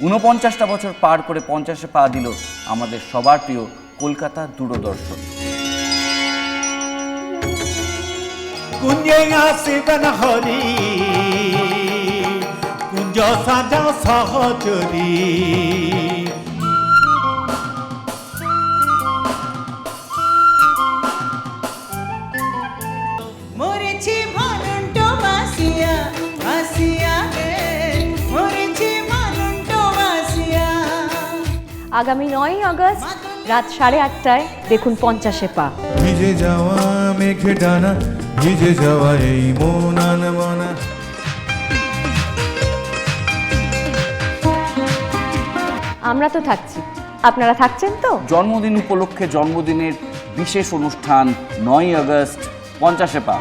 ৪৯টা বছর পার করে ৫০-এ পা দিল আমাদের সবার প্রিয় কলকাতা দূরদর্শন। কুঞ্জে আসিবেন হরি কুঞ্জ সাজা সহচরী। মরেছি মনন্ত বাসিয়া বাসিয়া রে, মরেছি মনন্ত বাসিয়া। আগামী ৯ই আগস্ট রাত ৮:৩০টায় দেখুন ৫০-এ পা। ভিজে যাওয়া মেঘে ডানা, ভিজে যাওয়া এই মন আনমনা। আমরা তো থাকছি, আপনারা থাকছেন তো? জন্মদিন উপলক্ষে জন্মদিনের বিশেষ অনুষ্ঠান ৯ই আগস্ট ৫০-এ পা।